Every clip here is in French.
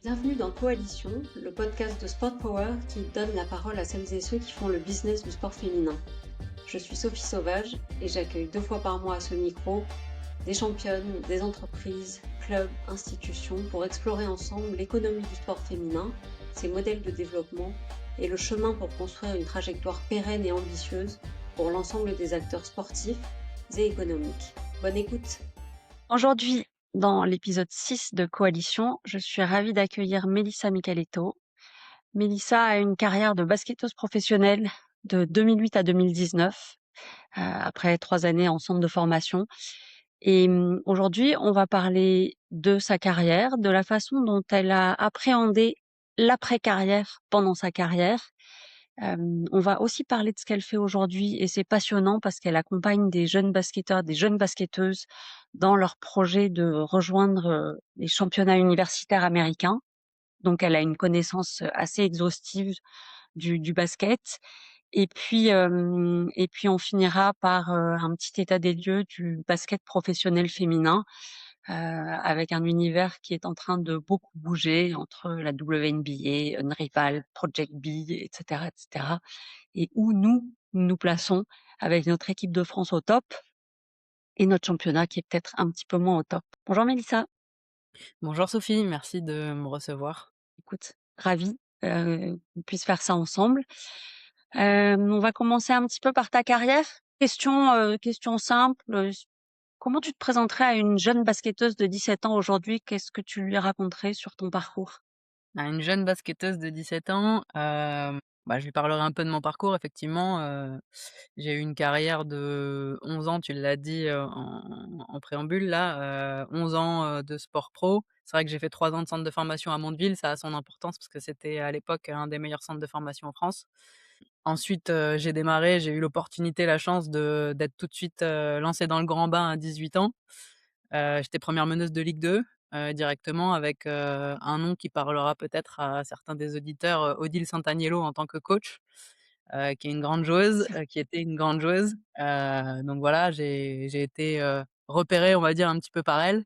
Bienvenue dans Coalition, le podcast de Sport Power qui donne la parole à celles et ceux qui font le business du sport féminin. Je suis Sophie Sauvage et j'accueille 2 fois par mois à ce micro des championnes, des entreprises, clubs, institutions pour explorer ensemble l'économie du sport féminin, ses modèles de développement et le chemin pour construire une trajectoire pérenne et ambitieuse pour l'ensemble des acteurs sportifs et économiques. Bonne écoute. Aujourd'hui, dans l'épisode 6 de Coalition, je suis ravie d'accueillir Mélissa Michaletto. Mélissa a une carrière de basketteuse professionnelle de 2008 à 2019, après 3 années en centre de formation. Et aujourd'hui, on va parler de sa carrière, de la façon dont elle a appréhendé l'après-carrière pendant sa carrière. On va aussi parler de ce qu'elle fait aujourd'hui et c'est passionnant parce qu'elle accompagne des jeunes basketteurs, des jeunes basketteuses dans leur projet de rejoindre les championnats universitaires américains. Donc, elle a une connaissance assez exhaustive du basket. Et puis on finira par un petit état des lieux du basket professionnel féminin, avec un univers qui est en train de beaucoup bouger entre la WNBA, Unrivaled, Project B, etc., etc. Et où nous nous plaçons avec notre équipe de France au top et notre championnat qui est peut-être un petit peu moins au top. Bonjour Mélissa, Bonjour Sophie, merci de me recevoir. écoute, ravie qu'on puisse faire ça ensemble. On va commencer un petit peu par ta carrière. Question simple. Comment tu te présenterais à une jeune basketteuse de 17 ans aujourd'hui? Qu'est-ce que tu lui raconterais sur ton parcours? À une jeune basketteuse de 17 ans, je lui parlerai un peu de mon parcours effectivement, j'ai eu une carrière de 11 ans, tu l'as dit, en préambule là, 11 ans, de sport pro. C'est vrai que j'ai fait 3 ans de centre de formation à Mondeville, ça a son importance parce que c'était à l'époque un des meilleurs centres de formation en France. Ensuite, j'ai eu l'opportunité, la chance d'être tout de suite, lancée dans le grand bain à 18 ans. J'étais première meneuse de Ligue 2, directement avec, un nom qui parlera peut-être à certains des auditeurs, Odile Santaniello en tant que coach, qui est une grande joueuse, qui était une grande joueuse. Donc voilà, j'ai été, repérée, on va dire, un petit peu par elle.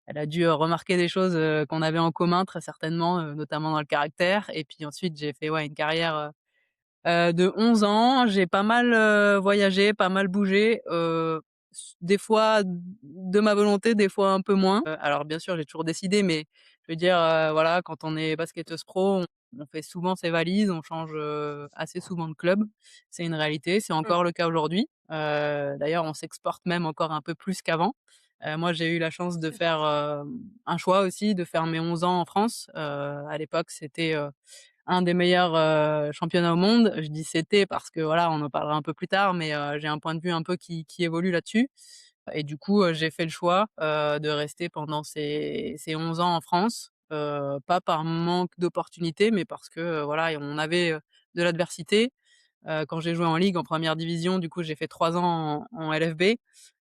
Elle a dû, remarquer des choses, qu'on avait en commun très certainement, notamment dans le caractère et puis ensuite j'ai fait, ouais, une carrière, de 11 ans, j'ai pas mal, voyagé, pas mal bougé, des fois de ma volonté, des fois un peu moins. Alors bien sûr, j'ai toujours décidé, mais je veux dire, voilà, quand on est basketteuse pro, on fait souvent ses valises, on change, assez souvent de club. C'est une réalité, c'est Mmh. encore le cas aujourd'hui. D'ailleurs, on s'exporte même encore un peu plus qu'avant. Moi, j'ai eu la chance de C'est vrai. faire, un choix aussi, de faire mes 11 ans en France. À l'époque, c'était, un des meilleurs, championnats au monde. Je dis «c'était» parce que voilà, on en parlera un peu plus tard, mais j'ai un point de vue un peu qui évolue là-dessus et du coup, j'ai fait le choix, de rester pendant ces 11 ans en France, pas par manque d'opportunités, mais parce que, voilà, on avait, de l'adversité. Quand j'ai joué en ligue, en première division, du coup, j'ai fait 3 ans en LFB.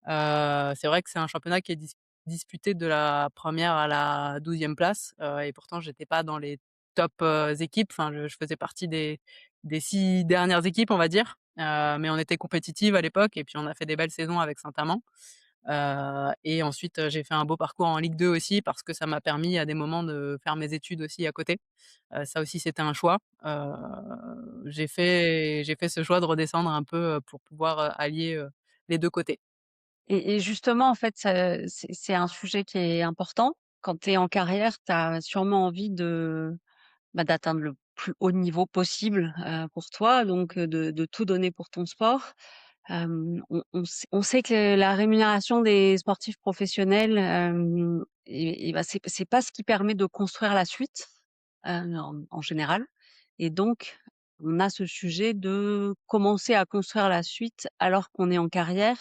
C'est vrai que c'est un championnat qui est disputé de la première à la 12e place, et pourtant j'étais pas dans les top, équipes. Enfin, je faisais partie des 6 dernières équipes, on va dire, mais on était compétitive à l'époque et puis on a fait des belles saisons avec Saint-Amand. Et ensuite, j'ai fait un beau parcours en Ligue 2 aussi parce que ça m'a permis à des moments de faire mes études aussi à côté. Ça aussi c'était un choix. J'ai fait ce choix de redescendre un peu, pour pouvoir, allier, les 2 côtés. Et justement, en fait, ça c'est un sujet qui est important. Quand tu es en carrière, tu as sûrement envie d'atteindre le plus haut niveau possible, pour toi, donc de tout donner pour ton sport. On sait que la rémunération des sportifs professionnels, c'est pas ce qui permet de construire la suite, en général. Et donc, on a ce sujet de commencer à construire la suite alors qu'on est en carrière,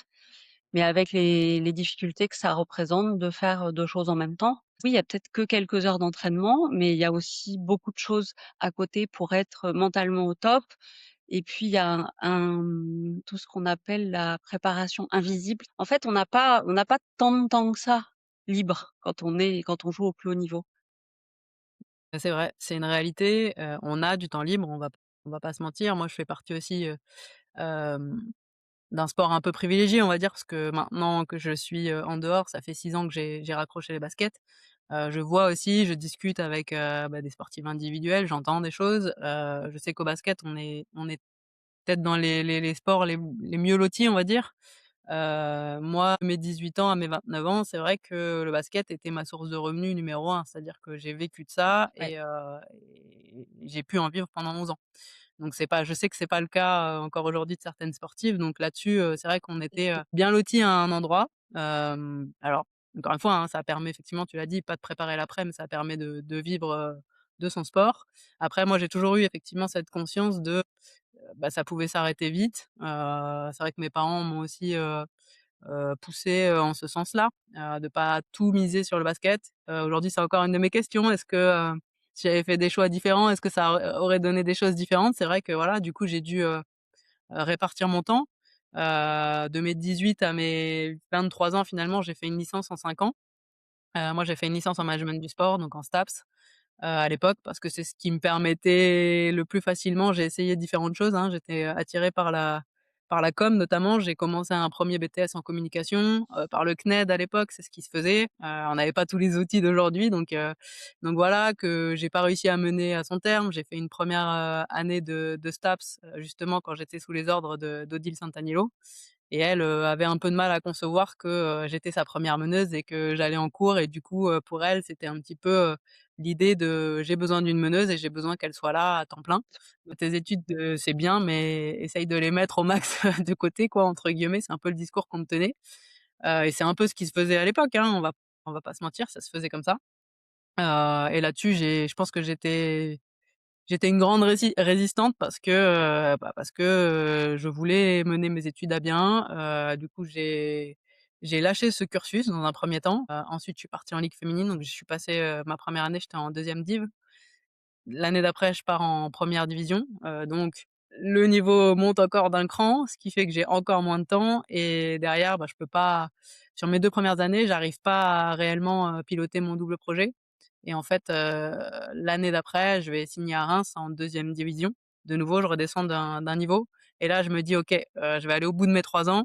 mais avec les difficultés que ça représente de faire 2 choses en même temps. Oui, il y a peut-être que quelques heures d'entraînement, mais il y a aussi beaucoup de choses à côté pour être mentalement au top. Et puis il y a tout ce qu'on appelle la préparation invisible. En fait, on n'a pas tant de temps que ça libre quand on joue au plus haut niveau. C'est vrai, c'est une réalité, on a du temps libre, on va pas se mentir. Moi, je fais partie aussi, hem, d'un sport un peu privilégié, on va dire, parce que maintenant que je suis, en dehors, ça fait 6 ans que j'ai raccroché les baskets. Je vois aussi, je discute avec, des sportifs individuels, j'entends des choses. Je sais qu'au basket, on est peut-être dans les sports les mieux lotis, on va dire. Moi, à mes 18 ans, à mes 29 ans, c'est vrai que le basket était ma source de revenus numéro un. C'est-à-dire que j'ai vécu de ça Ouais. et j'ai pu en vivre pendant 11 ans. Donc c'est pas je sais que c'est pas le cas, encore aujourd'hui de certaines sportives, donc là-dessus, c'est vrai qu'on était, bien lotis à un endroit. Alors encore une fois, hein, ça permet effectivement, tu l'as dit, pas de préparer l'après, mais ça permet de vivre, de son sport. Après moi, j'ai toujours eu effectivement cette conscience de, ça pouvait s'arrêter vite. C'est vrai que mes parents m'ont aussi, poussé, en ce sens-là, de pas tout miser sur le basket. Aujourd'hui, c'est encore une de mes questions. Est-ce que, si j'avais fait des choix différents, est-ce que ça aurait donné des choses différentes? C'est vrai que voilà, du coup, j'ai dû, répartir mon temps. De mes 18 à mes 23 ans, finalement, j'ai fait une licence en 5 ans. Moi, j'ai fait une licence en management du sport, donc en STAPS. À l'époque, parce que c'est ce qui me permettait le plus facilement. J'ai essayé différentes choses, hein. J'étais, attirée par la com notamment. J'ai commencé un premier BTS en communication, par le CNED à l'époque, c'est ce qui se faisait. On n'avait pas tous les outils d'aujourd'hui, donc voilà, que j'ai pas réussi à mener à son terme. J'ai fait une première année de STAPS, justement quand j'étais sous les ordres d'Odile Sant'Agnello et elle, avait un peu de mal à concevoir que, j'étais sa première meneuse et que j'allais en cours et du coup, pour elle, c'était un petit peu, l'idée de: «J'ai besoin d'une meneuse et j'ai besoin qu'elle soit là à temps plein. Tes études, c'est bien, mais essaye de les mettre au max de côté quoi», entre guillemets. C'est un peu le discours qu'on me tenait, et c'est un peu ce qui se faisait à l'époque, hein, on va pas se mentir, ça se faisait comme ça, et là-dessus, je pense que j'étais une grande résistante parce que, je voulais mener mes études à bien. Du coup, j'ai lâché ce cursus dans un premier temps. Ensuite, je suis partie en ligue féminine, donc je suis passée, ma première année, j'étais en deuxième div. L'année d'après, je pars en première division, donc le niveau monte encore d'un cran, ce qui fait que j'ai encore moins de temps et derrière, je peux pas sur mes 2 premières années, j'arrive pas à réellement, piloter mon double projet et en fait, l'année d'après, je vais signer à Reims en deuxième division. De nouveau, je redescends d'un niveau et là, je me dis: «OK, je vais aller au bout de mes 3 ans,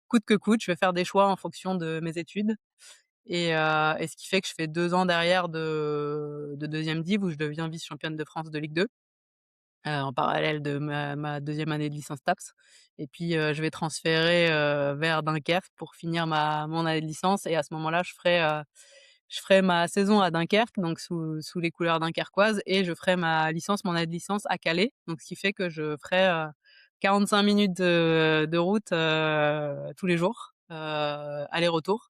coûte que coûte, je vais faire des choix en fonction de mes études». Et ce qui fait que je fais 2 ans derrière de 2e div où je deviens vice-championne de France de Ligue 2, en parallèle de ma 2e année de licence TAPS et puis, je vais transférer, vers Dunkerque pour finir mon année de licence et à ce moment-là, je ferai ma saison à Dunkerque, donc sous les couleurs dunkerquoises et je ferai ma licence, mon année de licence à Calais, donc ce qui fait que je ferai, 45 minutes de route, tous les jours, aller-retour,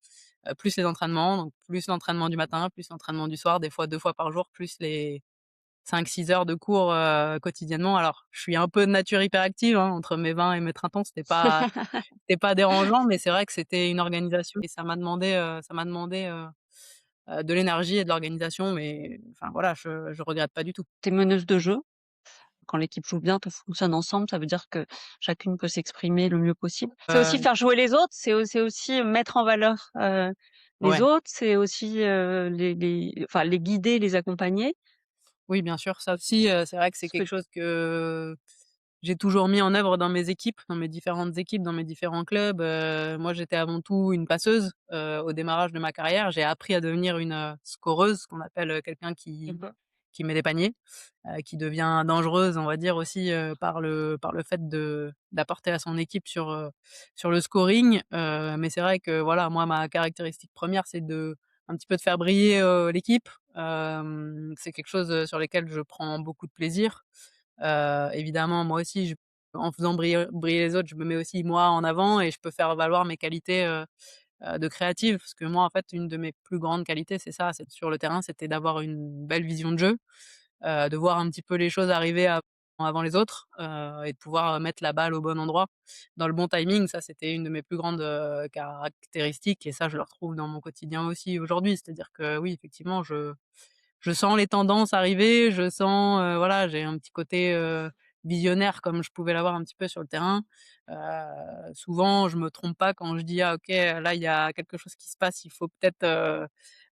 plus les entraînements, donc plus l'entraînement du matin, plus l'entraînement du soir, des fois 2 fois par jour, plus les 5-6 heures de cours, quotidiennement. Alors, je suis un peu de nature hyperactive, hein, entre mes 20 et mes 30 ans, c'était pas dérangeant, mais c'est vrai que c'était une organisation et ça m'a demandé de l'énergie et de l'organisation, mais enfin voilà, je regrette pas du tout. Tu es meneuse de jeu. Quand l'équipe joue bien, tout fonctionne ensemble, ça veut dire que chacune peut s'exprimer le mieux possible. C'est aussi Heu, faire jouer les autres, c'est aussi mettre en valeur, les ouais, autres, c'est aussi, les guider, les accompagner. oui, bien sûr, ça aussi, c'est vrai que c'est Ce quelque que chose que j'ai toujours mis en œuvre dans mes équipes, dans mes différentes équipes, dans mes différents clubs. Moi, j'étais avant tout une passeuse, au démarrage de ma carrière. J'ai appris à devenir une, scoreuse, ce qu'on appelle, quelqu'un Mmh. qui met des paniers, qui devient dangereuse, on va dire aussi, par le fait d'apporter à son équipe sur le scoring. Mais c'est vrai que voilà, moi, ma caractéristique première, c'est un petit peu de faire briller, l'équipe. C'est quelque chose, sur lesquels je prends beaucoup de plaisir. Évidemment, moi aussi, en faisant briller les autres, je me mets aussi moi en avant et je peux faire valoir mes qualités, de créative. Parce que moi, en fait, une de mes plus grandes qualités, c'est ça, c'est sur le terrain, c'était d'avoir une belle vision de jeu, de voir un petit peu les choses arriver avant les autres, et de pouvoir, mettre la balle au bon endroit, dans le bon timing. Ça, c'était une de mes plus grandes, caractéristiques et ça, je le retrouve dans mon quotidien aussi aujourd'hui. C'est-à-dire que oui, effectivement, je sens les tendances arriver, je sens, voilà, j'ai un petit côté, visionnaire comme je pouvais l'avoir un petit peu sur le terrain. Souvent, je me trompe pas quand je dis: «Ah OK, là, il y a quelque chose qui se passe, il faut peut-être,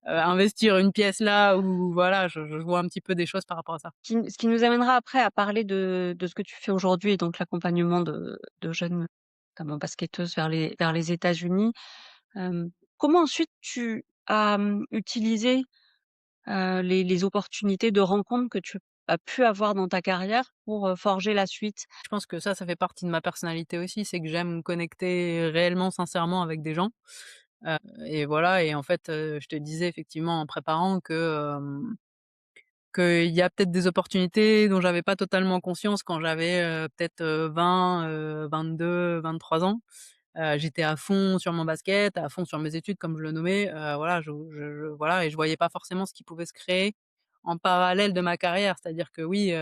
investir une pièce là» ou voilà, je vois un petit peu des choses par rapport à ça. Ce qui nous amènera après à parler de ce que tu fais aujourd'hui, donc l'accompagnement de jeunes, notamment basketteuses vers les États-Unis. Comment ensuite tu as, utilisé les opportunités de rencontres que tu as pu avoir dans ta carrière pour, forger la suite? Je pense que ça fait partie de ma personnalité aussi, c'est que j'aime connecter réellement, sincèrement avec des gens, heu et voilà et en fait, je te disais effectivement en préparant qu'il y a peut-être des opportunités dont j'avais pas totalement conscience quand j'avais, peut-être, 20, 22-23 ans. J'étais à fond sur mon basket, à fond sur mes études comme je le nommais, voilà, je voilà et je voyais pas forcément ce qui pouvait se créer en parallèle de ma carrière. C'est-à-dire que oui,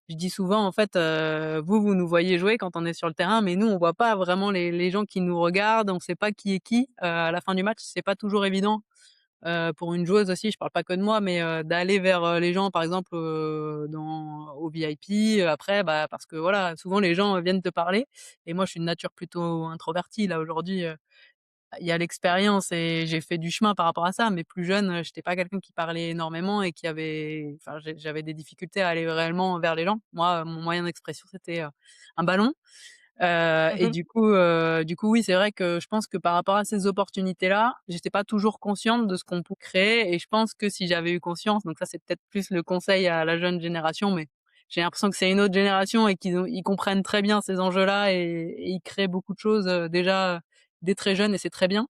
je dis souvent en fait, vous nous voyez jouer quand on est sur le terrain, mais nous on voit pas vraiment les gens qui nous regardent, on sait pas qui est qui. À la fin du match, c'est pas toujours évident, pour une joueuse aussi, je parle pas que de moi, mais d'aller vers, les gens par exemple, dans au VIP, après, bah, parce que voilà, souvent les gens, viennent te parler et moi je suis de nature plutôt introvertie. Là aujourd'hui, il y a l'expérience et j'ai fait du chemin par rapport à ça, mais plus jeune, j'étais pas quelqu'un qui parlait énormément et qui avait enfin j'avais des difficultés à aller réellement vers les gens. Moi, mon moyen d'expression c'était, un ballon. Mmh Et mh. du coup, oui, c'est vrai que je pense que par rapport à ces opportunités-là, j'étais pas toujours consciente de ce qu'on peut créer et je pense que si j'avais eu conscience, donc ça, c'est peut-être plus le conseil à la jeune génération, mais j'ai l'impression que c'est une autre génération et ils comprennent très bien ces enjeux-là et ils créent beaucoup de choses, déjà, dès très jeunes et c'est très bien.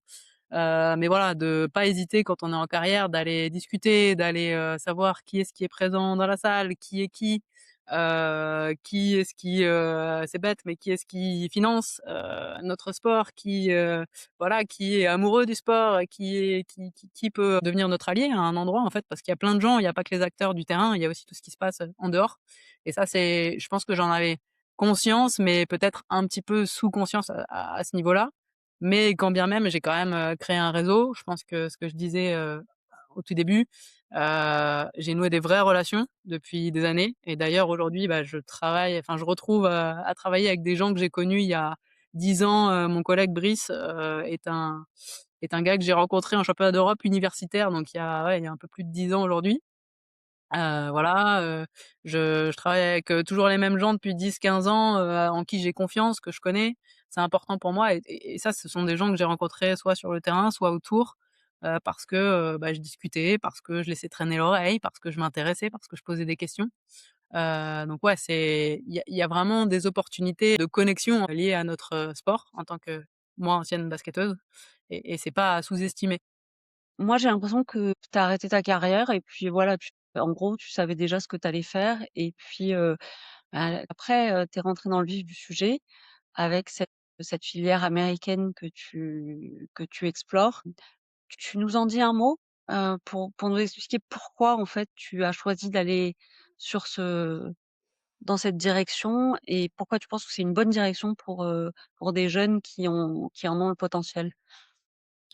Mais voilà, de pas hésiter quand on est en carrière, d'aller discuter, d'aller, savoir qui est présent dans la salle, qui est-ce qui, c'est bête, mais qui est-ce qui finance, notre sport, voilà, qui est amoureux du sport, qui peut devenir notre allié à un endroit, en fait, parce qu'il y a plein de gens, il y a pas que les acteurs du terrain, il y a aussi tout ce qui se passe, en dehors et ça, je pense que j'en avais conscience, mais peut-être un petit peu sous conscience à ce niveau-là. Mais quand bien même, j'ai quand même, créé un réseau. Je pense que ce que je disais, au tout début, j'ai noué des vraies relations depuis des années et d'ailleurs aujourd'hui, bah, je retrouve, à travailler avec des gens que j'ai connus il y a 10 ans. Mon collègue Brice, est un gars que j'ai rencontré en championnat d'Europe universitaire, donc il y a un peu plus de 10 ans aujourd'hui. Voilà, je travaille avec, toujours les mêmes gens depuis 10-15 ans, en qui j'ai confiance, que je connais. C'est important pour moi et ça, ce sont des gens que j'ai rencontrés soit sur le terrain, soit autour, parce que, bah, je discutais, parce que je laissais traîner l'oreille, parce que je m'intéressais, parce que je posais des questions. Donc ouais, il y a vraiment des opportunités de connexion liées à notre, sport en tant que moi, ancienne basketteuse et c'est pas à sous-estimer. Moi, j'ai l'impression que tu as arrêté ta carrière et puis voilà, en gros, tu savais déjà ce que tu allais faire et puis, bah, après, tu es rentrée dans le vif du sujet avec cette filière américaine que tu explores. Tu nous en dis un mot, pour nous expliquer pourquoi, en fait, tu as choisi d'aller sur ce dans cette direction et pourquoi tu penses que c'est une bonne direction pour des jeunes qui en ont le potentiel?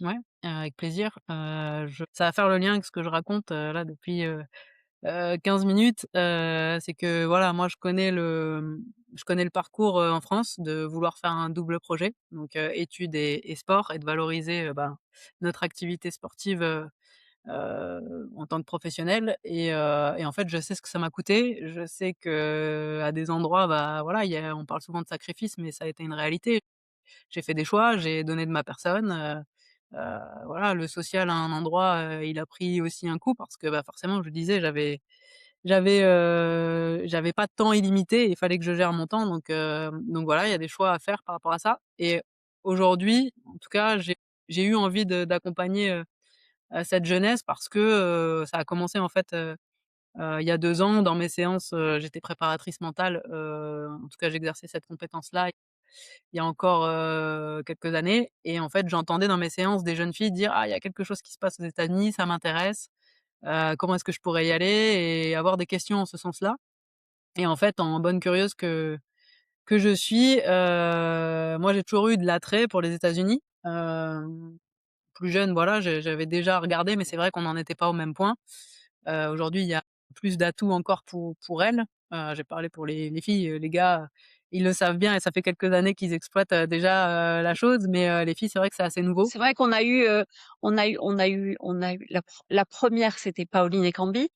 Ouais, avec plaisir. Je Ça va faire le lien avec ce que je raconte, là depuis, 15 minutes. C'est que voilà, moi je connais le parcours, en France de vouloir faire un double projet, donc études et sport et de valoriser, ben, notre activité sportive, en tant que professionnel et en fait, je sais ce que ça m'a coûté. Je sais qu'à des endroits, bah, voilà, on parle souvent de sacrifice, mais ça a été une réalité. J'ai fait des choix, j'ai donné de ma personne, voilà, le social à un endroit, il a pris aussi un coup parce que, bah, forcément, je disais, j'avais pas de temps illimité, il fallait que je gère mon temps donc voilà, il y a des choix à faire par rapport à ça et aujourd'hui, en tout cas, j'ai eu envie d'accompagner, cette jeunesse parce que, ça a commencé en fait, il y a 2 ans dans mes séances, j'étais préparatrice mentale, en tout cas j'exerçais cette compétence-là il y a encore, quelques années et en fait, j'entendais dans mes séances des jeunes filles dire: «Ah, il y a quelque chose qui se passe aux États-Unis, ça m'intéresse, comment est-ce que je pourrais y aller?» et avoir des questions en ce sens-là et en fait, en bonne curieuse que je suis, moi, j'ai toujours eu de l'attrait pour les États-Unis. Plus jeune, voilà, j'avais déjà regardé, mais c'est vrai qu'on n'en était pas au même point. Aujourd'hui, il y a plus d'atouts encore pour elles. J'ai parlé pour les filles, les gars, ils le savent bien et ça fait quelques années qu'ils exploitent, déjà, la chose, mais les filles, c'est vrai que c'est assez nouveau. C'est vrai qu'on a eu, on a eu la 1re, c'était Pauline Ekambi.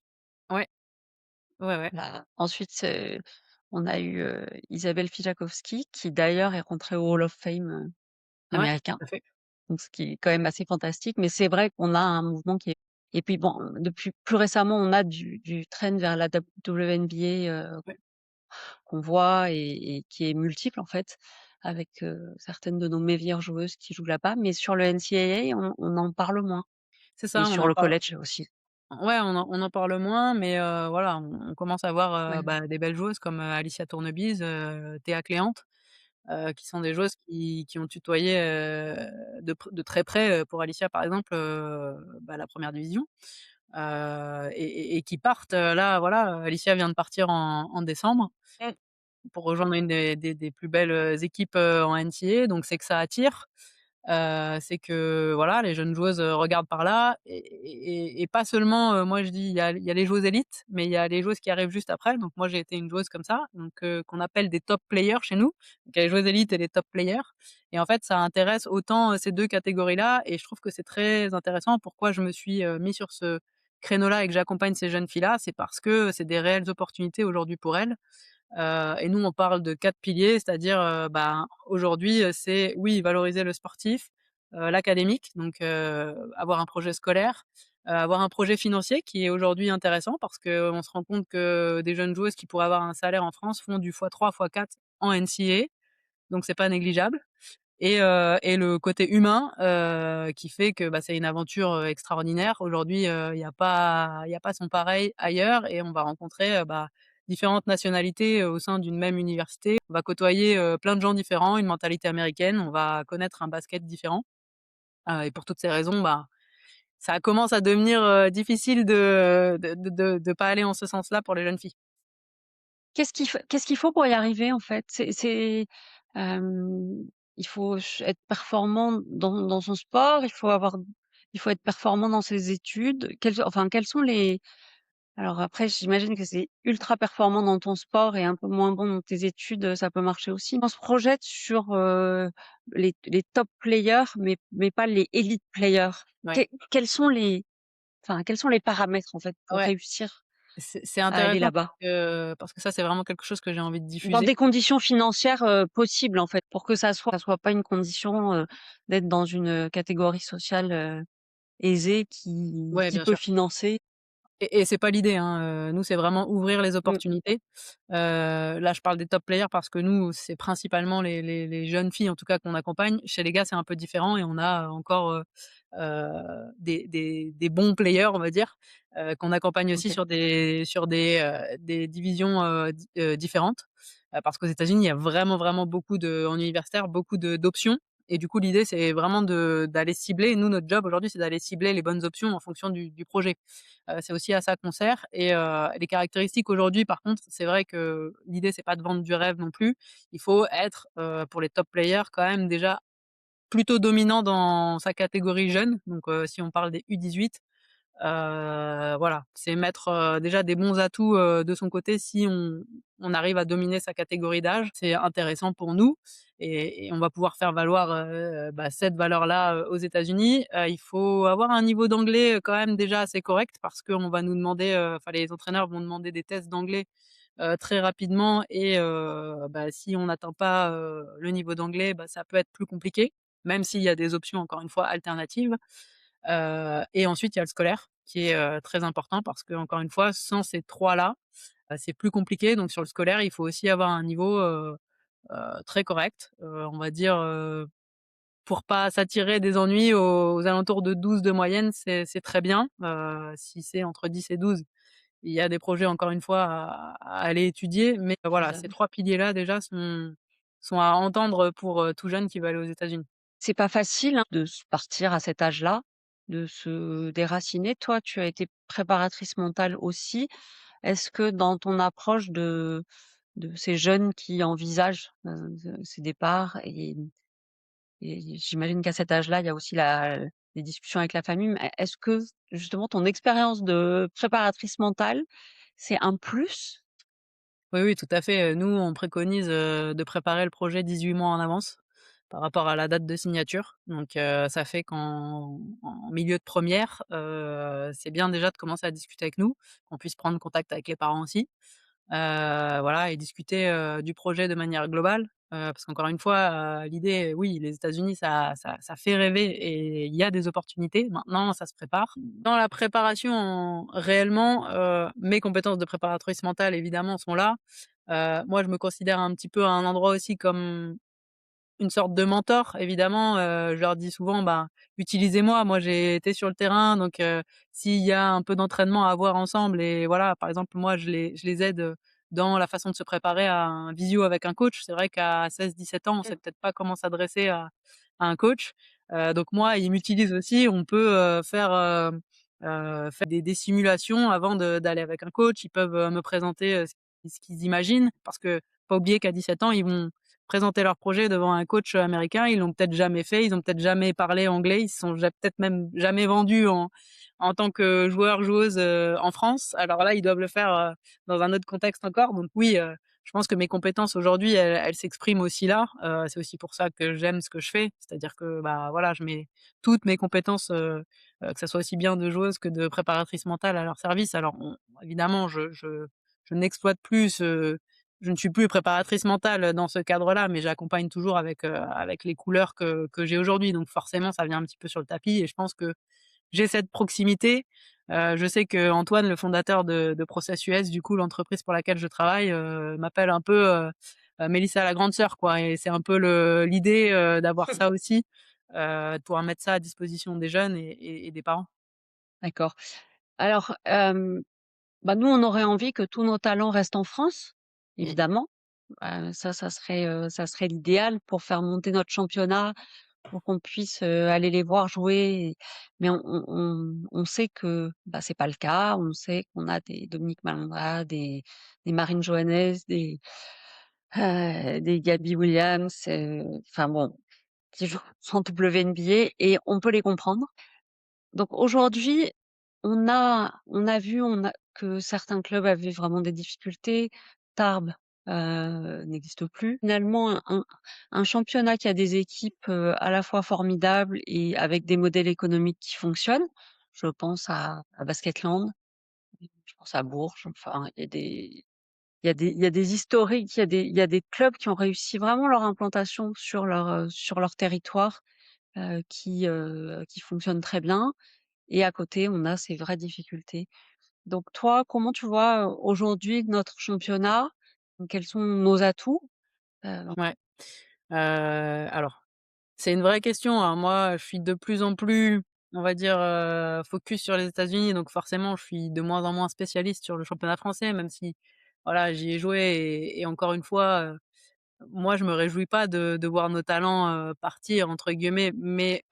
Ouais, ouais, ouais, Ensuite, on a eu, Isabelle Fijakowski qui d'ailleurs est rentrée au Hall of Fame, ouais, américain, tout à fait. donc ce qui est quand même assez fantastique, mais c'est vrai qu'on a un mouvement qui est et puis bon, depuis plus récemment, on a du trend vers la WNBA, Ouais. qu'on voit et qui est multiple en fait, avec, certaines de nos meilleures joueuses qui jouent là-bas. Mais sur le NCAA, on en parle moins C'est et ça, on sur en le parle. college aussi. Ouais, on en parle moins, mais voilà, on commence à voir, Ouais. bah, des belles joueuses comme, Alicia Tournebises, Théa Cléant, qui sont des joueuses qui ont tutoyé, de très près, pour Alicia par exemple, bah, la première division, et qui partent, là voilà, Alicia vient de partir en décembre Mmh. pour rejoindre une des plus belles, équipes, en NCAA, donc c'est que ça attire. C'est que voilà, les jeunes joueuses, regardent par là et pas seulement, moi je dis il y a les joueuses élites, mais il y a les joueuses qui arrivent juste après. Donc moi j'ai été une joueuse comme ça, donc qu'on appelle des top players chez nous. Donc il y a les joueuses élites et les top players et en fait ça intéresse autant, ces 2 catégories-là et je trouve que c'est très intéressant. Pourquoi je me suis, mis sur ce créneau-là et que j'accompagne ces jeunes filles-là, c'est parce que c'est des réelles opportunités aujourd'hui pour elles. Et nous, on parle de 4 piliers, c'est-à-dire, ben, aujourd'hui, c'est oui, valoriser le sportif, l'académique, donc avoir un projet scolaire, avoir un projet financier qui est aujourd'hui intéressant parce qu'on se rend compte que des jeunes joueuses qui pourraient avoir un salaire en France font du fois 3 fois 4 en NCAA, donc c'est pas négligeable. Et le côté humain, qui fait que, bah, c'est une aventure, extraordinaire. Aujourd'hui, il y a pas son pareil ailleurs et on va rencontrer, bah, différentes nationalités, au sein d'une même université. On va côtoyer, plein de gens différents, une mentalité américaine, on va connaître un basket différent, et pour toutes ces raisons, bah, ça commence à devenir, difficile de pas aller en ce sens-là pour les jeunes filles. Qu'est-ce qu'il faut pour y arriver en fait? Hem, il faut être performant dans son sport, il faut être performant dans ses études. Quels sont les alors après j'imagine que c'est ultra performant dans ton sport et un peu moins bon dans tes études, ça peut marcher aussi. On se projette sur, les top players, mais pas les elite players. Ouais, Quels sont les paramètres en fait pour ouais, réussir c'est à aller intéressant là-bas? parce que ça, c'est vraiment quelque chose que j'ai envie de Dans diffuser. des conditions financières, possibles en fait, pour que ça soit pas une condition, d'être dans une, catégorie sociale, aisée qui Ouais, qui bien peut sûr. financer. Et c'est pas l'idée, hein, nous, c'est vraiment ouvrir les Mmh, opportunités. Là, je parle des top players parce que nous, c'est principalement les jeunes filles, en tout cas, qu'on accompagne. Chez les gars, c'est un peu différent et on a, encore, des bons players, on va dire, qu'on accompagne aussi OK. sur des divisions, différentes. Parce qu'aux États-Unis, il y a vraiment, vraiment beaucoup en universitaire, beaucoup d'options et du coup, l'idée, c'est vraiment d'aller cibler. Nous, notre job aujourd'hui, c'est d'aller cibler les bonnes options en fonction du projet. C'est aussi à ça qu'on sert et les caractéristiques aujourd'hui, par contre, c'est vrai que l'idée, c'est pas de vendre du rêve non plus. Il faut être, pour les top players, quand même déjà plutôt dominant dans sa catégorie jeune. Donc si on parle des U18, voilà, c'est mettre, déjà des bons atouts, de son côté si on arrive à dominer sa catégorie d'âge. C'est intéressant pour nous et on va pouvoir faire valoir, bah, cette valeur-là, aux États-Unis. Il faut avoir un niveau d'anglais, quand même déjà assez correct parce qu'on va nous demander, enfin les entraîneurs vont demander des tests d'anglais, très rapidement et bah, si on n'atteint pas, le niveau d'anglais, bah, ça peut être plus compliqué, même s'il y a des options encore une fois alternatives. Et ensuite, il y a le scolaire qui est, très important parce qu'encore une fois, sans ces 3 là, c'est plus compliqué. Donc sur le scolaire, il faut aussi avoir un niveau, très correct, on va dire, pour pas s'attirer des ennuis aux alentours de 12 de moyenne, c'est très bien. Si c'est entre 10 et 12, il y a des projets encore une fois à aller étudier. Mais voilà, ces Faisable. 3 piliers là déjà sont à entendre pour, tout jeune qui veut aller aux États-Unis. C'est pas facile, hein, de se partir à cet âge-là, de se déraciner. Toi, tu as été préparatrice mentale aussi. Est-ce que dans ton approche de ces jeunes qui envisagent, ces départs et j'imagine qu'à cet âge-là, il y a aussi les discussions avec la famille, mais est-ce que justement ton expérience de préparatrice mentale, c'est un plus? Oui, oui, tout à fait, nous, on préconise, de préparer le projet 18 mois en avance, par rapport à la date de signature. Donc ça fait qu'en milieu de première, c'est bien déjà de commencer à discuter avec nous, qu'on puisse prendre contact avec les parents aussi. voilà et discuter, du projet de manière globale. Parce qu'encore une fois, l'idée, oui, les États-Unis, ça fait rêver et il y a des opportunités. Maintenant, ça se prépare. Dans la préparation, réellement, mes compétences de préparatrice mentale, évidemment, sont là. Moi, je me considère un petit peu à un endroit aussi comme une sorte de mentor évidemment, je leur dis souvent: «Ben, utilisez-moi, moi j'ai été sur le terrain donc s'il y a un peu d'entraînement à avoir ensemble» et voilà, par exemple, moi je les aide, dans la façon de se préparer à un visio avec un coach. C'est vrai qu'à 16-17 ans, on sait peut-être pas comment s'adresser à un coach, donc moi, ils m'utilisent aussi. On peut, faire des simulations avant d'aller avec un coach. Ils peuvent, me présenter, ce qu'ils imaginent parce que pas oublier qu'à 17 ans, ils vont présenter leur projet devant un coach américain. Ils l'ont peut-être jamais fait, ils ont peut-être jamais parlé anglais, ils se sont peut-être même jamais vendus en tant que joueur, joueuse, en France. Alors là, ils doivent le faire, dans un autre contexte encore. Donc oui, je pense que mes compétences aujourd'hui, elles s'expriment aussi là. C'est aussi pour ça que j'aime ce que je fais. C'est-à-dire que, bah, voilà, je mets toutes mes compétences, que ça soit aussi bien de joueuse que de préparatrice mentale à leur service. Alors évidemment, je n'exploite plus je ne suis plus préparatrice mentale dans ce cadre-là, mais j'accompagne toujours avec les couleurs que j'ai aujourd'hui. Donc forcément, ça vient un petit peu sur le tapis et je pense que j'ai cette proximité. Je sais qu'Antoine, le fondateur de Process US, du coup, l'entreprise pour laquelle je travaille, m'appelle un peu, Mélissa la grande sœur, quoi et c'est un peu l'idée, d'avoir ça aussi, de pouvoir mettre ça à disposition des jeunes et des parents. D'accord. Alors, bah, nous, on aurait envie que tous nos talents restent en France, évidemment. Ça serait l'idéal pour faire monter notre championnat, pour qu'on puisse, aller les voir jouer mais on sait que, bah, c'est pas le cas. On sait qu'on a des Dominique Malandra, des Marine Johannes, des Gabby Williams, enfin bon, qui jouent en WNBA et on peut les comprendre. Donc aujourd'hui, on a vu que certains clubs avaient vraiment des difficultés. Tarbes, n'existe plus. Finalement, un championnat qui a des équipes, à la fois formidables et avec des modèles économiques qui fonctionnent. Je pense à Basketland, je pense à Bourges, enfin, il y a des historiques, il y a des clubs qui ont réussi vraiment leur implantation sur leur territoire, qui fonctionnent très bien et à côté, on a ces vraies difficultés. Donc toi, comment tu vois, aujourd'hui notre championnat? Quels sont nos atouts? Heu, Ouais, alors c'est une vraie question, hein. Moi, je suis de plus en plus, on va dire, focus sur les États-Unis, donc forcément, je suis de moins en moins spécialiste sur le championnat français, même si, voilà, j'y ai joué et encore une fois, moi, je me réjouis pas de voir nos talents, «partir» entre guillemets, mais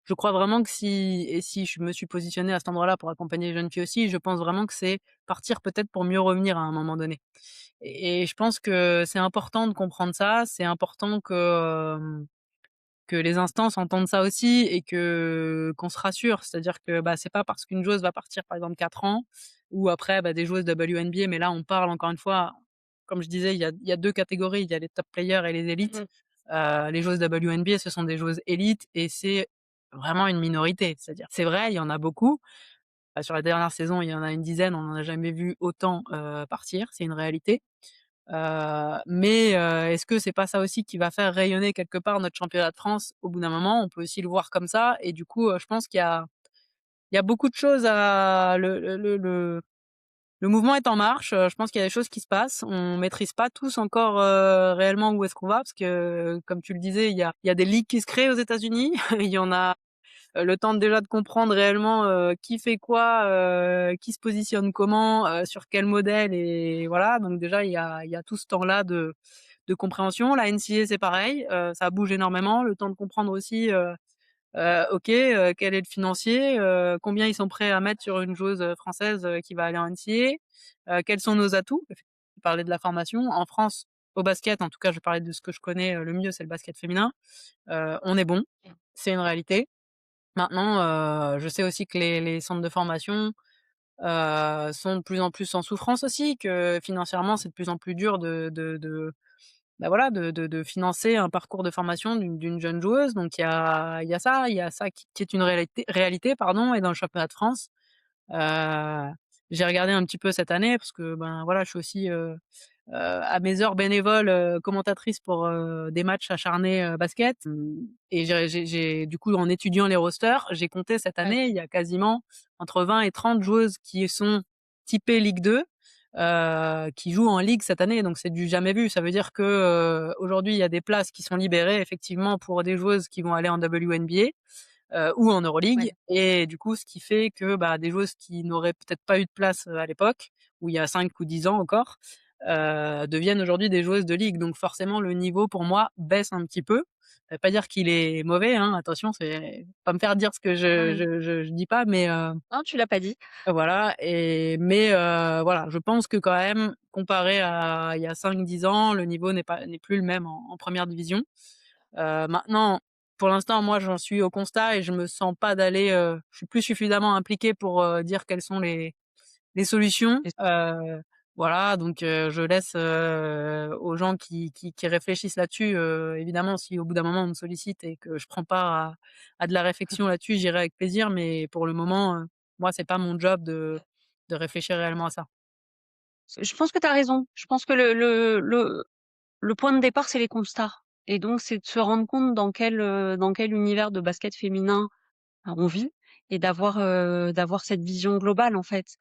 je crois vraiment que si je me suis positionnée à cet endroit-là pour accompagner les jeunes filles aussi, je pense vraiment que c'est partir peut-être pour mieux revenir à un moment donné et je pense que c'est important de comprendre ça. C'est important que les instances entendent ça aussi et qu'on se rassure. C'est-à-dire que, bah, c'est pas parce qu'une joueuse va partir, par exemple, 4 ans ou après, bah, des joueuses WNBA, mais là, on parle encore une fois, comme je disais, il y a 2 catégories, il y a les top players et les élites. Mmh. Les joueuses WNBA, ce sont des joueuses élites et c'est vraiment une minorité. C'est-à-dire c'est vrai, il y en a beaucoup. Sur la dernière saison, il y en a une dizaine, on n'en a jamais vu autant, partir, c'est une réalité. Mais est-ce que c'est pas ça aussi qui va faire rayonner quelque part notre championnat de France au bout d'un moment? On peut aussi le voir comme ça et du coup, je pense qu'il y a beaucoup de choses à le mouvement est en marche, je pense qu'il y a des choses qui se passent. On maîtrise pas tous encore, réellement où est-ce qu'on va parce que, comme tu le disais, il y a des ligues qui se créent aux États-Unis. Il y en a le temps déjà de comprendre réellement, qui fait quoi, qui se positionne comment, sur quel modèle et voilà, donc déjà il y a tout ce temps-là de compréhension. La NCAA c'est pareil, ça bouge énormément, le temps de comprendre aussi, OK, quel est le financier, combien ils sont prêts à mettre sur une joueuse, française, qui va aller en NCAA, quels sont nos atouts? Tu parlais de la formation. En France, au basket, en tout cas je vais parler de ce que je connais, le mieux, c'est le basket féminin. On est bon, c'est une réalité. Maintenant, je sais aussi que les centres de formation, sont de plus en plus en souffrance aussi, que financièrement, c'est de plus en plus dur bah, voilà, de financer un parcours de formation d'une jeune joueuse. Donc il y a ça qui est une réalité pardon et dans le championnat de France, heu, j'ai regardé un petit peu cette année parce que, ben, voilà, je suis aussi, à mes heures bénévoles, commentatrice pour, des matchs acharnés, basket, et j'ai du coup, en étudiant les rosters, j'ai compté cette Ouais, année, il y a quasiment entre 20 et 30 joueuses qui sont typées Ligue 2, qui jouent en ligue cette année, donc c'est du jamais vu. Ça veut dire que, aujourd'hui, il y a des places qui sont libérées effectivement pour des joueuses qui vont aller en WNBA, ou en Euroleague, ouais. et du coup, ce qui fait que, bah, des joueuses qui n'auraient peut-être pas eu de place, à l'époque, ou il y a 5 ou 10 ans encore, deviennent aujourd'hui des joueuses de ligue. Donc forcément, le niveau pour moi baisse un petit peu. Ça veut pas dire qu'il est mauvais, hein, attention, c'est pas me faire dire ce que Ouais, ouais. je dis pas, mais Non, tu l'as pas dit. voilà, mais voilà, je pense que quand même, comparé à il y a 5 10 ans, le niveau n'est plus le même en 1re division. Maintenant, pour l'instant, moi, j'en suis au constat et je me sens pas d'aller, je suis plus suffisamment impliqué pour, dire quelles sont les solutions. Et Voilà, donc je laisse, aux gens qui réfléchissent là-dessus, évidemment, si au bout d'un moment on me sollicite et que je prends part à de la réflexion là-dessus, j'irai avec plaisir, mais pour le moment, moi, c'est pas mon job de réfléchir réellement à ça. je pense que tu as raison. Je pense que le point de départ, c'est les constats et donc c'est de se rendre compte dans quel univers de basket féminin, on vit et d'avoir cette vision globale, en fait.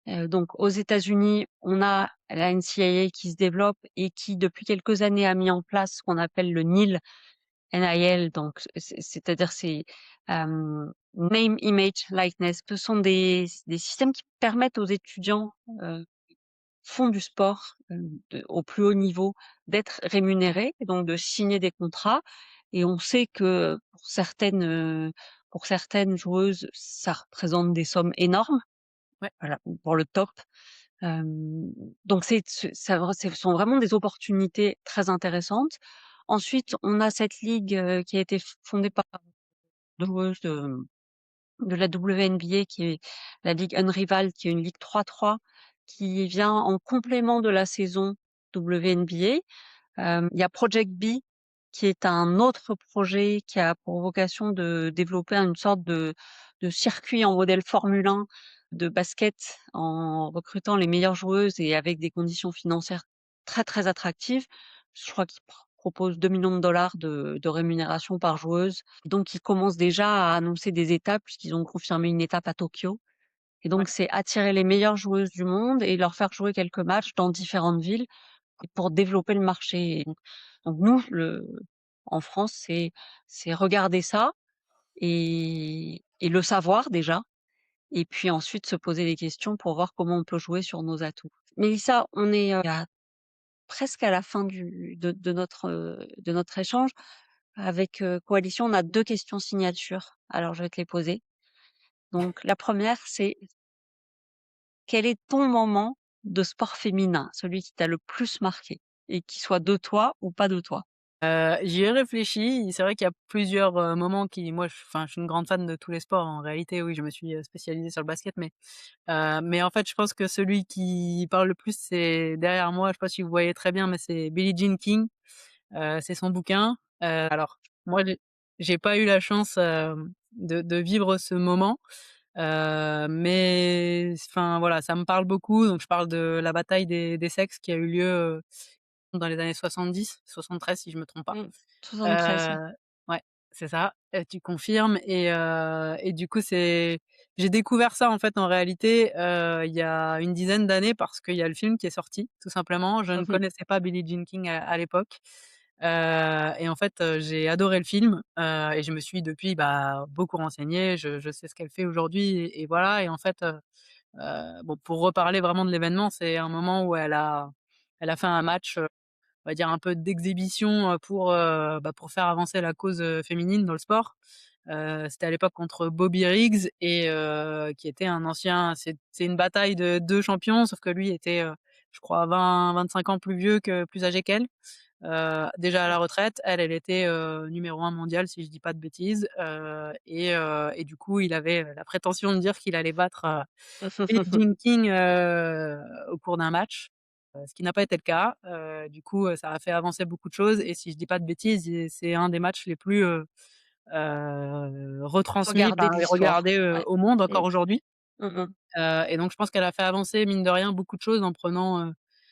Donc aux États-Unis, on a la NCAA qui se développe et qui, depuis quelques années, a mis en place ce qu'on appelle le NIL, donc c'est-à-dire c'est, Name, Image, Likeness. Ce sont des systèmes qui permettent aux étudiants, font du sport, au plus haut niveau, d'être rémunérés et donc de signer des contrats et on sait que pour certaines joueuses, ça représente des sommes énormes, Ouais, voilà, pour le top. Hem, donc ce sont vraiment des opportunités très intéressantes. Ensuite, on a cette ligue, qui a été fondée par deux joueuses de la WNBA qui est la ligue Unrivaled, qui est une ligue 3-3 qui vient en complément de la saison WNBA. Il y a Project B qui est un autre projet qui a pour vocation de développer une sorte de circuit en modèle Formule 1 de basket en recrutant les meilleures joueuses et avec des conditions financières très, très attractives. Je crois qu'ils proposent 2 millions de dollars de rémunération par joueuse. Donc ils commencent déjà à annoncer des étapes puisqu'ils ont confirmé une étape à Tokyo et ouais. donc c'est attirer les meilleures joueuses du monde et leur faire jouer quelques matchs dans différentes villes et pour développer le marché. Et donc nous, en France, c'est regarder ça et le savoir déjà, et puis ensuite se poser des questions pour voir comment on peut jouer sur nos atouts. Mélissa, on est presque à la fin de notre échange. Avec Coalition, on a 2 questions signatures. Alors je vais te les poser. Donc la première, c'est quel est ton moment de sport féminin, celui qui t'a le plus marqué et qui soit de toi ou pas de toi? J'y ai réfléchi. C'est vrai qu'il y a plusieurs, moments qui moi, je suis une grande fan de tous les sports en réalité, oui, je me suis, spécialisée sur le basket, mais en fait, je pense que celui qui parle le plus, c'est derrière moi, je sais pas si vous voyez très bien, mais c'est Billie Jean King, c'est son bouquin. Alors moi, j'ai pas eu la chance, de vivre ce moment, mais enfin, voilà, ça me parle beaucoup, donc je parle de la bataille des sexes qui a eu lieu, dans les années 70-73 si je me trompe pas. Mmh. 73, ouais. Heu, ouais, c'est ça, tu confirmes, et du coup, j'ai découvert ça, en fait, en réalité, il y a une dizaine d'années parce qu'il y a le film qui est sorti, tout simplement. Je ne Mmh. connaissais pas Billie Jean King à l'époque, et en fait, j'ai adoré le film, et je me suis depuis, bah, beaucoup renseignée. Je sais ce qu'elle fait aujourd'hui, et voilà, et en fait, bon, pour reparler vraiment de l'événement, c'est un moment où elle a fait un match, on va dire un peu d'exhibition, pour faire avancer la cause, féminine dans le sport. C'était à l'époque contre Bobby Riggs, qui était un ancien, c'est une bataille de 2 champions, sauf que lui était, je crois 20-25 ans plus âgé qu'elle. Déjà à la retraite. Elle était, numéro 1 mondial si je dis pas de bêtises, et du coup, il avait, la prétention de dire qu'il allait battre, Billie Jean King, au cours d'un match, ce qui n'a pas été le cas. Du coup, ça a fait avancer beaucoup de choses, et si je dis pas de bêtises, c'est un des matchs les plus, retransmis, Regarder enfin de et l'histoire. regardés, Ouais. au monde Et encore aujourd'hui. Mmh mh. Et donc je pense qu'elle a fait avancer, mine de rien, beaucoup de choses en prenant,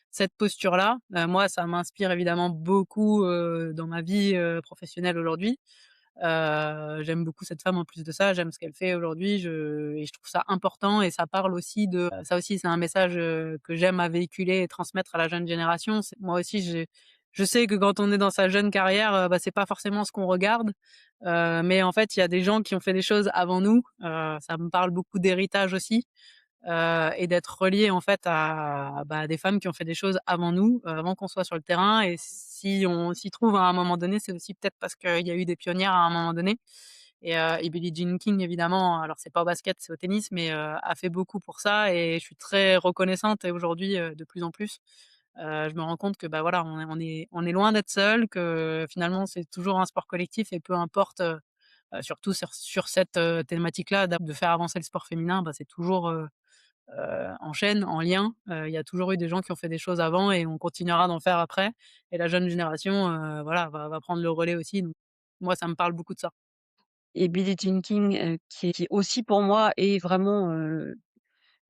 cette posture-là. Moi, ça m'inspire évidemment beaucoup, dans ma vie, professionnelle aujourd'hui. J'aime beaucoup cette femme en plus de ça, j'aime ce qu'elle fait aujourd'hui, je trouve ça important et ça parle aussi de ça aussi c'est un message, que j'aime à véhiculer et transmettre à la jeune génération. C'est moi aussi je sais que quand on est dans sa jeune carrière, bah, c'est pas forcément ce qu'on regarde, mais en fait, il y a des gens qui ont fait des choses avant nous, ça me parle beaucoup d'héritage aussi. Et d'être relié en fait à, bah, des femmes qui ont fait des choses avant nous, avant qu'on soit sur le terrain et si on s'y trouve à un moment donné, c'est aussi peut-être parce qu'il y a eu des pionnières à un moment donné et Billie Jean King évidemment, alors c'est pas au basket, c'est au tennis, mais a fait beaucoup pour ça et je suis très reconnaissante et aujourd'hui, de plus en plus, je me rends compte que, bah, voilà, on est loin d'être seul, que finalement c'est toujours un sport collectif et peu importe, surtout sur cette, thématique-là de faire avancer le sport féminin, bah, c'est toujours, en chaîne, en lien. Il y a toujours eu des gens qui ont fait des choses avant et on continuera d'en faire après et la jeune génération, voilà, va prendre le relais aussi, donc moi, ça me parle beaucoup de ça. Et Billie Jean King, qui aussi pour moi est vraiment,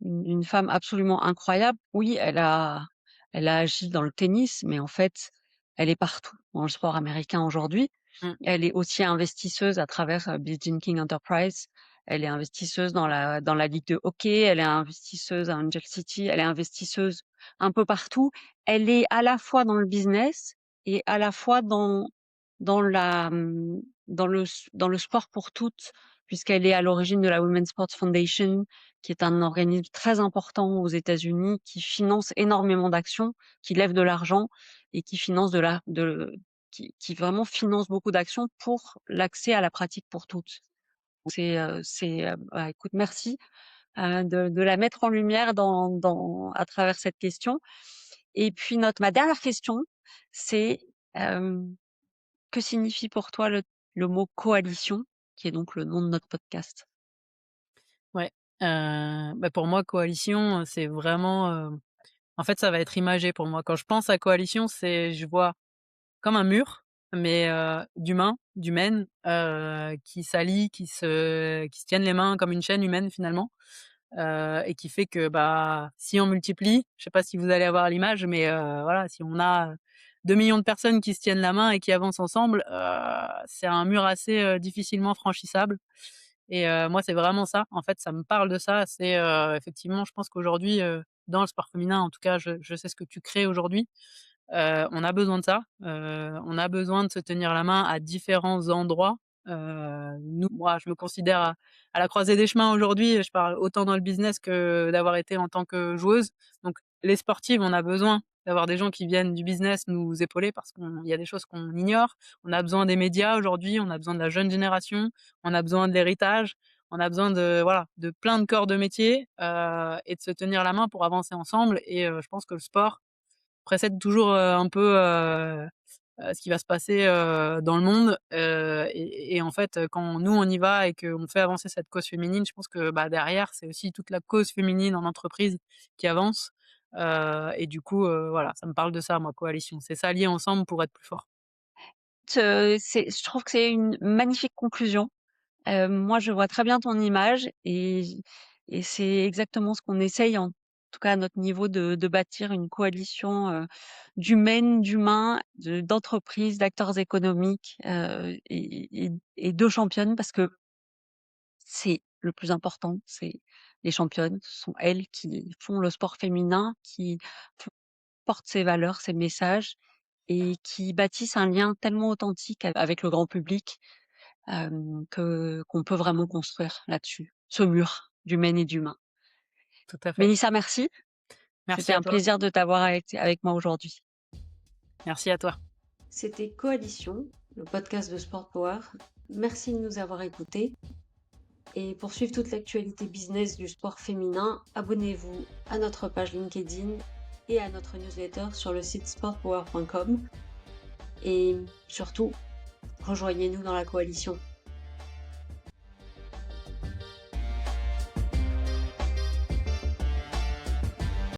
une femme absolument incroyable. Oui, elle a agi dans le tennis, mais en fait, elle est partout dans le sport américain aujourd'hui. Mmh, Elle est aussi investisseuse à travers, Billie Jean King Enterprise. Elle est investisseuse dans la ligue de hockey, elle est investisseuse à Angel City, elle est investisseuse un peu partout. Elle est à la fois dans le business et à la fois dans le sport pour toutes, puisqu'elle est à l'origine de la Women's Sports Foundation, qui est un organisme très important aux États-Unis, qui finance énormément d'actions, qui lève de l'argent et qui finance de la de qui vraiment finance beaucoup d'actions pour l'accès à la pratique pour toutes. Bah, écoute, merci, de la mettre en lumière à travers cette question. Et puis ma dernière question, c'est, hem, que signifie pour toi le mot coalition, qui est donc le nom de notre podcast? ouais, bah, pour moi, coalition, c'est vraiment, en fait, ça va être imagé pour moi. Quand je pense à coalition, je vois comme un mur, mais d'humains, d'humaines, qui s'allient, qui se tiennent les mains comme une chaîne humaine finalement. Et qui fait que, bah, si on multiplie, je sais pas si vous allez avoir l'image, mais voilà, si on a, 2 000 000 de personnes qui se tiennent la main et qui avancent ensemble, c'est un mur assez, difficilement franchissable et moi, c'est vraiment ça. En fait, ça me parle de ça. C'est, effectivement, je pense qu'aujourd'hui, dans le sport féminin, en tout cas, je sais ce que tu crées aujourd'hui. On a besoin de ça, on a besoin de se tenir la main à différents endroits. Moi, je me considère à la croisée des chemins aujourd'hui, je parle autant dans le business que d'avoir été en tant que joueuse. Donc les sportives, on a besoin d'avoir des gens qui viennent du business nous épauler parce qu'il y a des choses qu'on ignore. On a besoin des médias aujourd'hui, on a besoin de la jeune génération, on a besoin de l'héritage, on a besoin de voilà, de plein de corps de métier, et de se tenir la main pour avancer ensemble et je pense que le sport précède toujours, un peu, ce qui va se passer, dans le monde, et en fait, quand nous on y va et qu'on fait avancer cette cause féminine, je pense que, bah, derrière, c'est aussi toute la cause féminine en entreprise qui avance, et du coup, voilà, ça me parle de ça moi, coalition. C'est s'allier ensemble pour être plus fort. Je trouve que c'est une magnifique conclusion. Moi, je vois très bien ton image et c'est exactement ce qu'on essaye, en tout cas à notre niveau, de bâtir une coalition, d'humaines, d'humains, d'entreprises, d'acteurs économiques, et de championnes, parce que c'est le plus important, c'est les championnes. Ce sont elles qui font le sport féminin, qui f portent ces valeurs, ces messages et qui bâtissent un lien tellement authentique avec le grand public, que qu'on peut vraiment construire là-dessus, ce mur d'humaine et d'humain. Tout à fait. Mélissa, merci. C'était Merci à un toi. plaisir de t'avoir avec moi aujourd'hui. Merci à toi. C'était Coalition, le podcast de Sport Power. Merci de nous avoir écoutés. Et pour suivre toute l'actualité business du sport féminin, abonnez-vous à notre page LinkedIn et à notre newsletter sur le site sportpower.com. Et surtout, rejoignez-nous dans la coalition.